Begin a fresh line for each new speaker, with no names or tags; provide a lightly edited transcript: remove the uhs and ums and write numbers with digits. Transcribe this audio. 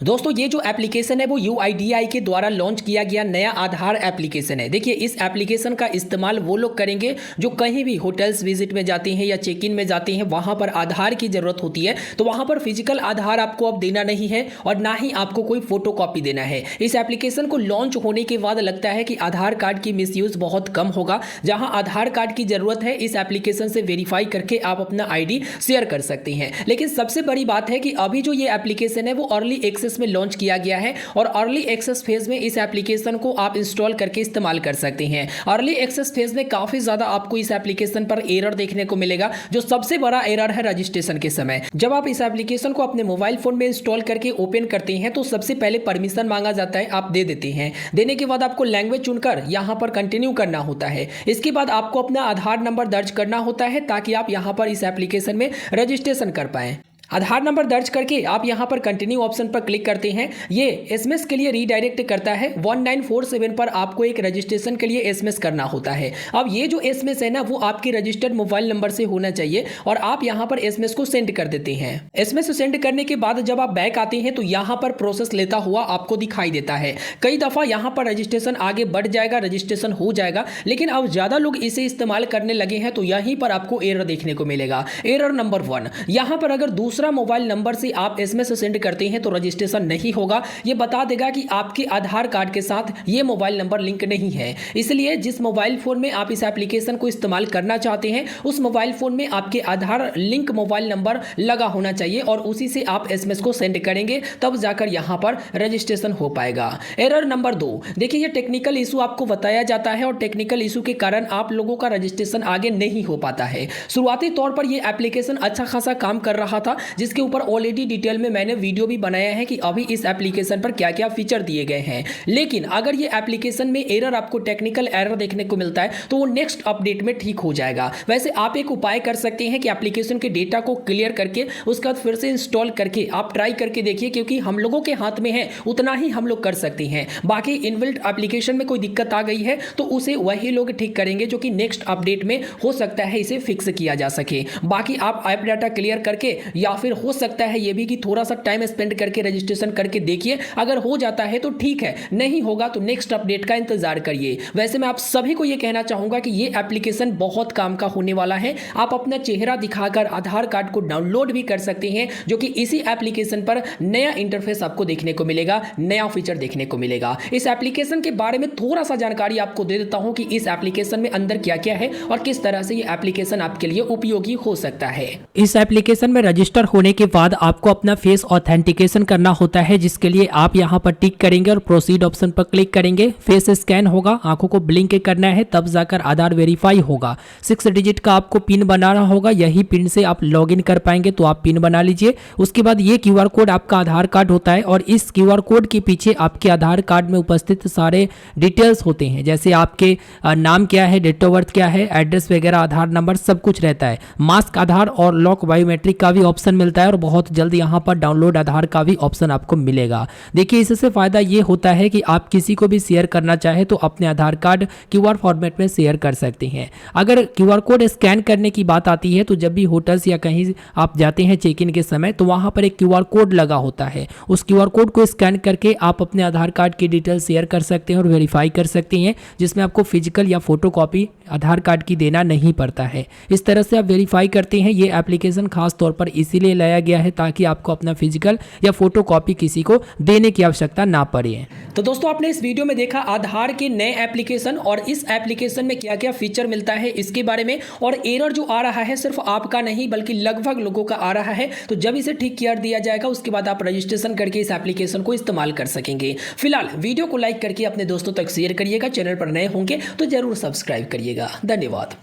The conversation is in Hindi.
दोस्तों ये जो एप्लीकेशन है वो यूआईडीआई के द्वारा लॉन्च किया गया नया आधार एप्लीकेशन है। देखिए इस एप्लीकेशन का इस्तेमाल वो लोग करेंगे जो कहीं भी होटल्स विजिट में जाते हैं या चेक इन में जाते हैं, वहाँ पर आधार की ज़रूरत होती है। तो वहाँ पर फिजिकल आधार आपको अब देना नहीं है और ना ही आपको कोई फोटो कॉपी देना है। इस एप्लीकेशन को लॉन्च होने के बाद लगता है कि आधार कार्ड की मिसयूज़ बहुत कम होगा। जहाँ आधार कार्ड की ज़रूरत है इस एप्लीकेशन से वेरीफाई करके आप अपना ID शेयर कर सकते हैं। लेकिन सबसे बड़ी बात है कि अभी जो ये एप्लीकेशन है वो अर्ली एक्सेस में लॉन्च किया गया है और अर्ली एक्सेस फेज में इस एप्लीकेशन को आप इंस्टॉल करके इस्तेमाल कर सकते हैं। अर्ली एक्सेस फेज में काफी ज्यादा आपको इस एप्लीकेशन पर एरर देखने को मिलेगा। जो सबसे बड़ा एरर है रजिस्ट्रेशन के समय, जब आप इस एप्लीकेशन को अपने मोबाइल फोन में इंस्टॉल करके ओपन करते हैं तो सबसे पहले परमिशन मांगा जाता है, आप दे देते हैं। देने के बाद आपको लैंग्वेज चुनकर यहां पर कंटिन्यू करना होता है। इसके बाद आपको अपना आधार नंबर दर्ज करना होता है ताकि आप यहां पर इस एप्लीकेशन में रजिस्ट्रेशन कर पाएं। आधार नंबर दर्ज करके आप यहां पर कंटिन्यू ऑप्शन पर क्लिक करते हैं। ये एसएमएस के लिए रीडायरेक्ट करता है। 1947 पर आपको एक रजिस्ट्रेशन के लिए एसएमएस करना होता है। अब ये जो एसएमएस है ना वो आपके रजिस्टर्ड मोबाइल नंबर से होना चाहिए और आप यहां पर एसएमएस को सेंड कर देते हैं। एसएमएस सेंड करने के बाद जब आप बैक आते हैं तो यहां पर प्रोसेस लेता हुआ आपको दिखाई देता है। कई दफा यहां पर रजिस्ट्रेशन आगे बढ़ जाएगा, रजिस्ट्रेशन हो जाएगा, लेकिन अब ज्यादा लोग इसे इस्तेमाल करने लगे हैं तो यहीं पर आपको एरर देखने को मिलेगा। एरर नंबर 1, यहां पर अगर दूसरा मोबाइल नंबर से आप एसएमएस सेंड करते हैं तो रजिस्ट्रेशन नहीं होगा। यह बता देगा कि आपके आधार कार्ड के साथ यह मोबाइल नंबर लिंक नहीं है। इसलिए जिस मोबाइल फोन में आप इस एप्लीकेशन को इस्तेमाल करना चाहते हैं उस मोबाइल फोन में आपके आधार लिंक मोबाइल नंबर लगा होना चाहिए और उसी से आप एसएमएस को सेंड करेंगे, तब जाकर यहां पर रजिस्ट्रेशन हो पाएगा। एरर नंबर 2, देखिए यह टेक्निकल इशू आपको बताया जाता है और टेक्निकल इशू के कारण आप लोगों का रजिस्ट्रेशन आगे नहीं हो पाता है। शुरुआती तौर पर यह एप्लीकेशन अच्छा खासा काम कर रहा था, जिसके ऊपर ऑलरेडी डिटेल में मैंने वीडियो भी बनाया है कि अभी इस एप्लीकेशन पर क्या क्या फीचर दिए गए हैं। लेकिन अगर ये एप्लीकेशन में एरर, आपको टेक्निकल एरर देखने को मिलता है तो वो नेक्स्ट अपडेट में ठीक हो जाएगा। वैसे आप एक उपाय कर सकते हैं कि एप्लीकेशन के डेटा को क्लियर करके उसके बाद फिर से इंस्टॉल करके आप ट्राई करके देखिए, क्योंकि हम लोगों के हाथ में है उतना ही हम लोग कर सकते हैं। बाकी इनबिल्ट एप्लीकेशन में कोई दिक्कत आ गई है तो उसे वही लोग ठीक करेंगे जो कि नेक्स्ट अपडेट में हो सकता है इसे फिक्स किया जा सके। बाकी आप ऐप डाटा क्लियर करके या फिर हो सकता है ये भी कि थोड़ा सा टाइम स्पेंड करके रजिस्ट्रेशन करके देखिए। अगर हो जाता है तो ठीक है, नहीं होगा तो नेक्स्ट अपडेट का इंतजार करिए। वैसे मैं आप सभी को ये कहना चाहूंगा कि ये एप्लीकेशन बहुत काम का होने वाला है। आप अपना चेहरा दिखाकर आधार कार्ड को डाउनलोड भी कर सकते हैं, जो कि इसी एप्लीकेशन पर नया इंटरफेस आपको देखने को मिलेगा, नया फीचर देखने को मिलेगा। इस एप्लीकेशन के बारे में थोड़ा सा जानकारी आपको दे देता हूं कि इस एप्लीकेशन में अंदर क्या क्या है और किस तरह से ये एप्लीकेशन आपके लिए उपयोगी हो सकता है।
इस एप्लीकेशन में रजिस्टर होने के बाद आपको अपना फेस ऑथेंटिकेशन करना होता है, जिसके लिए आप यहां पर टिक करेंगे और प्रोसीड ऑप्शन पर क्लिक करेंगे। फेस स्कैन होगा, आंखों को ब्लिंक करना है, तब जाकर आधार वेरीफाई होगा। 6 डिजिट का आपको पिन बनाना होगा, यही पिन से आप लॉगिन कर पाएंगे तो आप पिन बना लीजिए। उसके बाद ये क्यूआर कोड आपका आधार कार्ड होता है और इस क्यूआर कोड के पीछे आपके आधार कार्ड में उपस्थित सारे डिटेल्स होते हैं, जैसे आपके नाम क्या है, डेट ऑफ बर्थ क्या है, एड्रेस वगैरह, आधार नंबर सब कुछ रहता है। मास्क आधार और लॉक बायोमेट्रिक का भी ऑप्शन मिलता है और बहुत जल्द यहाँ पर डाउनलोड आधार का भी ऑप्शन आपको मिलेगा। देखिए इससे फायदा ये होता है कि आप किसी को भी शेयर करना चाहे तो अपने आधार कार्ड क्यूआर फॉर्मेट में शेयर कर सकते हैं। अगर क्यूआर कोड स्कैन करने की बात आती है तो जब भी होटल्स या कहीं आप जाते हैं चेक इन के समय तो वहां पर एक क्यूआर कोड लगा होता है। उस क्यूआर कोड को स्कैन करके आप अपने आधार कार्ड की डिटेल शेयर कर सकते हैं और वेरीफाई कर सकते हैं, जिसमें आपको फिजिकल या फोटो कॉपी आधार कार्ड की देना नहीं पड़ता है। इस तरह से आप वेरीफाई करते हैं। ये एप्लीकेशन खास तौर पर इसीलिए लाया गया है ताकि आपको अपना फिजिकल या फोटो कॉपी किसी को देने की आवश्यकता ना पड़े।
तो दोस्तों आपने इस वीडियो में देखा आधार के नए एप्लीकेशन और इस एप्लीकेशन में क्या क्या फीचर मिलता है इसके बारे में। और एरर जो आ रहा है सिर्फ आपका नहीं बल्कि लगभग लोगों का आ रहा है, तो जब इसे ठीक कर दिया जाएगा उसके बाद आप रजिस्ट्रेशन करके इस एप्लीकेशन को इस्तेमाल कर सकेंगे। फिलहाल वीडियो को लाइक करके अपने दोस्तों तक शेयर करिएगा। चैनल पर नए होंगे तो जरूर सब्सक्राइब करिएगा। धन्यवाद।